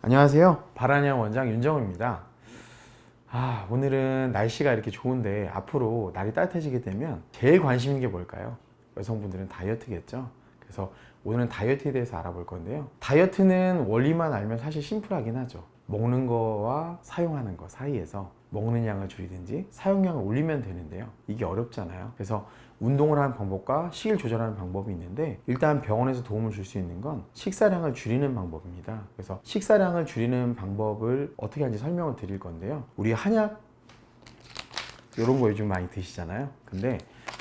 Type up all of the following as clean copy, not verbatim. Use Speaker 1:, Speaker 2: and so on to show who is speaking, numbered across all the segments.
Speaker 1: 안녕하세요. 바라냥 원장 윤정우입니다. 오늘은 날씨가 이렇게 좋은데 앞으로 날이 따뜻해지게 되면 제일 관심 있는 게 뭘까요? 여성분들은 다이어트겠죠. 그래서 오늘은 다이어트에 대해서 알아볼 건데요. 다이어트는 원리만 알면 사실 심플하긴 하죠. 먹는 거와 사용하는 거 사이에서 먹는 양을 줄이든지 사용량을 올리면 되는데요. 이게 어렵잖아요. 그래서 운동을 하는 방법과 식을 조절하는 방법이 있는데, 일단 병원에서 도움을 줄 수 있는 건 식사량을 줄이는 방법입니다. 그래서 식사량을 줄이는 방법을 어떻게 하는지 설명을 드릴 건데요. 우리 한약 이런 거 요즘 많이 드시잖아요. 근데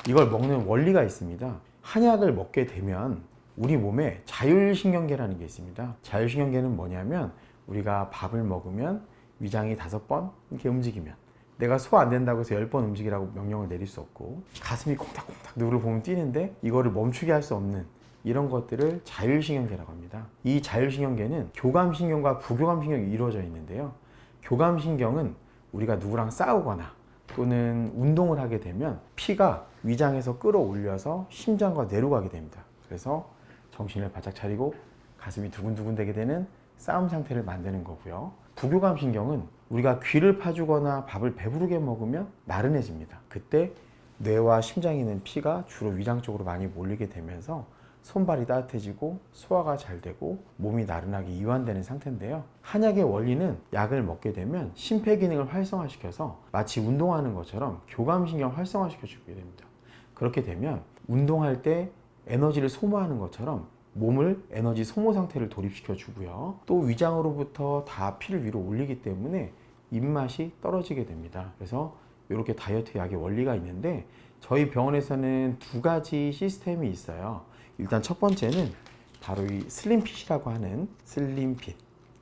Speaker 1: 이걸 먹는 원리가 있습니다. 한약을 먹게 되면 우리 몸에 자율신경계라는 게 있습니다. 자율신경계는 뭐냐면, 우리가 밥을 먹으면 위장이 5번 이렇게 움직이면 내가 소화 안 된다고 해서 10번 움직이라고 명령을 내릴 수 없고, 가슴이 콩닥콩닥 누구를 보면 뛰는데 이거를 멈추게 할 수 없는 이런 것들을 자율신경계라고 합니다. 이 자율신경계는 교감신경과 부교감신경이 이루어져 있는데요. 교감신경은 우리가 누구랑 싸우거나 또는 운동을 하게 되면 피가 위장에서 끌어올려서 심장과 뇌로 가게 됩니다. 그래서 정신을 바짝 차리고 가슴이 두근두근 되게 되는 싸움 상태를 만드는 거고요. 부교감신경은 우리가 귀를 파주거나 밥을 배부르게 먹으면 나른해집니다. 그때 뇌와 심장에 있는 피가 주로 위장 쪽으로 많이 몰리게 되면서 손발이 따뜻해지고 소화가 잘 되고 몸이 나른하게 이완되는 상태인데요. 한약의 원리는 약을 먹게 되면 심폐기능을 활성화시켜서 마치 운동하는 것처럼 교감신경을 활성화시켜 주게 됩니다. 그렇게 되면 운동할 때 에너지를 소모하는 것처럼 몸을 에너지 소모 상태를 돌입시켜 주고요. 또 위장으로부터 다 피를 위로 올리기 때문에 입맛이 떨어지게 됩니다. 그래서 이렇게 다이어트 약의 원리가 있는데, 저희 병원에서는 2가지 시스템이 있어요. 일단 첫 번째는 바로 이 슬림핏이라고 하는 슬림핏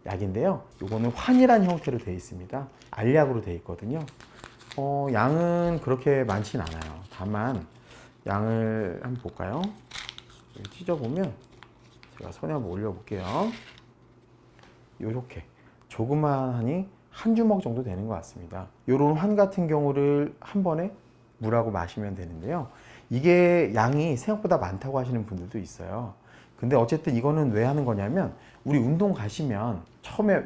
Speaker 1: 약인데요. 이거는 환이라는 형태로 되어 있습니다. 알약으로 되어 있거든요. 양은 그렇게 많진 않아요. 다만 양을 한번 볼까요? 찢어보면, 제가 손에 한번 올려볼게요. 이렇게 조그마하니 한 주먹 정도 되는 것 같습니다. 이런 환 같은 경우를 한 번에 물하고 마시면 되는데요. 이게 양이 생각보다 많다고 하시는 분들도 있어요. 근데 어쨌든 이거는 왜 하는 거냐면, 우리 운동 가시면 처음에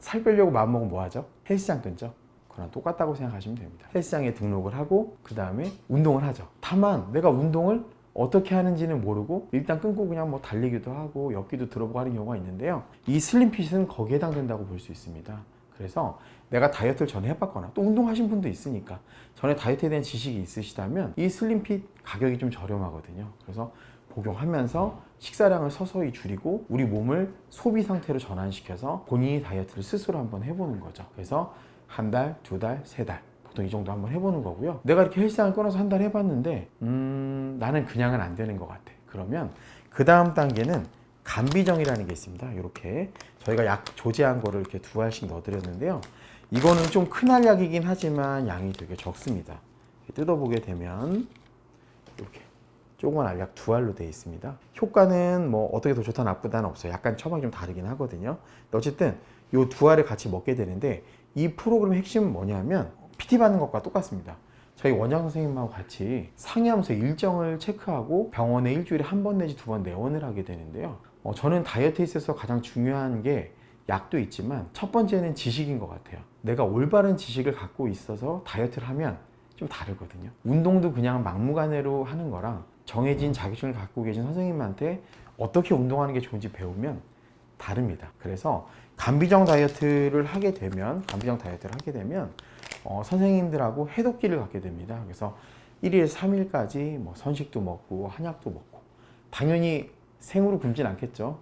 Speaker 1: 살 빼려고 마음먹으면 뭐 하죠? 헬스장 끊죠? 그랑 똑같다고 생각하시면 됩니다. 헬스장에 등록을 하고 그 다음에 운동을 하죠. 다만 내가 운동을 어떻게 하는지는 모르고 일단 끊고 그냥 뭐 달리기도 하고 엮기도 들어보고 하는 경우가 있는데요. 이 슬림핏은 거기에 해당된다고 볼 수 있습니다. 그래서 내가 다이어트를 전에 해봤거나 또 운동하신 분도 있으니까 전에 다이어트에 대한 지식이 있으시다면 이 슬림핏 가격이 좀 저렴하거든요. 그래서 복용하면서 식사량을 서서히 줄이고 우리 몸을 소비 상태로 전환시켜서 본인이 다이어트를 스스로 한번 해보는 거죠. 그래서 한 달, 2달, 3달 보통 이 정도 한번 해보는 거고요. 내가 이렇게 헬스장을 끊어서 한 달 해봤는데 나는 그냥은 안 되는 것 같아. 그러면 그 다음 단계는 감비정이라는 게 있습니다. 이렇게 저희가 약 조제한 거를 이렇게 2알씩 넣어드렸는데요. 이거는 좀 큰 알약이긴 하지만 양이 되게 적습니다. 뜯어보게 되면 이렇게 조그만 알약 2알로 되어 있습니다. 효과는 뭐 어떻게 더 좋다 나쁘다는 없어요. 약간 처방이 좀 다르긴 하거든요. 어쨌든 이 2알을 같이 먹게 되는데, 이 프로그램의 핵심은 뭐냐면 PT 받는 것과 똑같습니다. 저희 원장 선생님하고 같이 상의하면서 일정을 체크하고 병원에 일주일에 1번 내지 2번 내원을 하게 되는데요. 저는 다이어트에 있어서 가장 중요한 게 약도 있지만 첫 번째는 지식인 것 같아요. 내가 올바른 지식을 갖고 있어서 다이어트를 하면 좀 다르거든요. 운동도 그냥 막무가내로 하는 거랑 정해진 자격증을 갖고 계신 선생님한테 어떻게 운동하는 게 좋은지 배우면 다릅니다. 그래서 감비정 다이어트를 하게 되면 선생님들하고 해독기를 갖게 됩니다. 그래서 1일에서 3일까지 뭐 선식도 먹고 한약도 먹고, 당연히 생으로 굶진 않겠죠.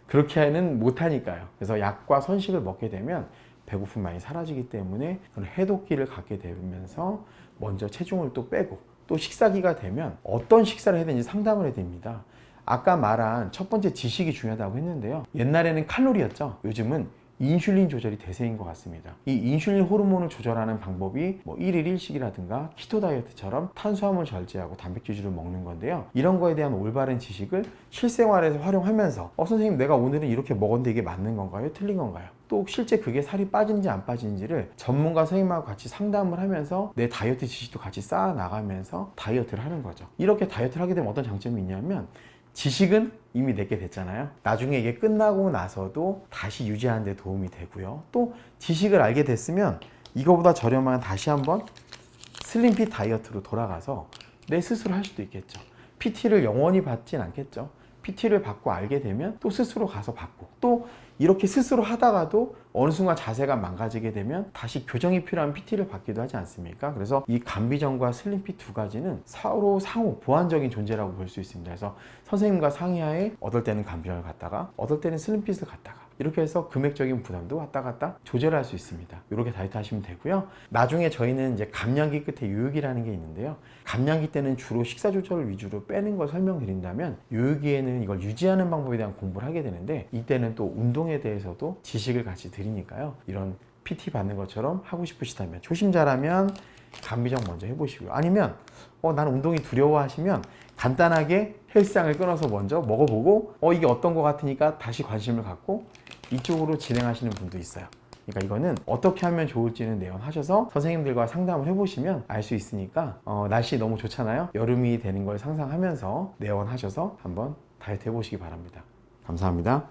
Speaker 1: 그렇게는 못하니까요. 그래서 약과 선식을 먹게 되면 배고픔 많이 사라지기 때문에 그런 해독기를 갖게 되면서 먼저 체중을 또 빼고, 또 식사기가 되면 어떤 식사를 해야 되는지 상담을 해야 됩니다. 아까 말한 첫 번째 지식이 중요하다고 했는데요. 옛날에는 칼로리였죠. 요즘은 인슐린 조절이 대세인 것 같습니다. 이 인슐린 호르몬을 조절하는 방법이 뭐 1일 1식이라든가 키토 다이어트처럼 탄수화물 절제하고 단백질 위주로 먹는 건데요. 이런 거에 대한 올바른 지식을 실생활에서 활용하면서 선생님 내가 오늘은 이렇게 먹었는데 이게 맞는 건가요? 틀린 건가요? 또 실제 그게 살이 빠진지 안 빠진지를 전문가 선생님하고 같이 상담을 하면서 내 다이어트 지식도 같이 쌓아 나가면서 다이어트를 하는 거죠. 이렇게 다이어트를 하게 되면 어떤 장점이 있냐면, 지식은 이미 내게 됐잖아요. 나중에 이게 끝나고 나서도 다시 유지하는 데 도움이 되고요. 또 지식을 알게 됐으면 이거보다 저렴한 다시 한번 슬림핏 다이어트로 돌아가서 내 스스로 할 수도 있겠죠. PT를 영원히 받진 않겠죠. PT를 받고 알게 되면 또 스스로 가서 받고, 또 이렇게 스스로 하다가도 어느 순간 자세가 망가지게 되면 다시 교정이 필요한 PT를 받기도 하지 않습니까? 그래서 이 감비정과 슬림핏 두 가지는 서로 상호 보완적인 존재라고 볼 수 있습니다. 그래서 선생님과 상의하에 어떨 때는 감비정을 갖다가 어떨 때는 슬림핏을 갖다가 이렇게 해서 금액적인 부담도 왔다 갔다 조절할 수 있습니다. 이렇게 다이어트 하시면 되고요. 나중에 저희는 이제 감량기 끝에 요요기라는 게 있는데요. 감량기 때는 주로 식사 조절을 위주로 빼는 걸 설명드린다면, 요요기에는 이걸 유지하는 방법에 대한 공부를 하게 되는데, 이때는 또 운동에 대해서도 지식을 같이 드리니까요. 이런 PT 받는 것처럼 하고 싶으시다면, 초심자라면 감비정 먼저 해보시고요. 아니면 나는 운동이 두려워 하시면 간단하게 헬스장을 끊어서 먼저 먹어보고 이게 어떤 것 같으니까 다시 관심을 갖고 이쪽으로 진행하시는 분도 있어요. 그러니까 이거는 어떻게 하면 좋을지는 내원하셔서 선생님들과 상담을 해보시면 알 수 있으니까, 날씨 너무 좋잖아요. 여름이 되는 걸 상상하면서 내원하셔서 한번 다이어트 해보시기 바랍니다. 감사합니다.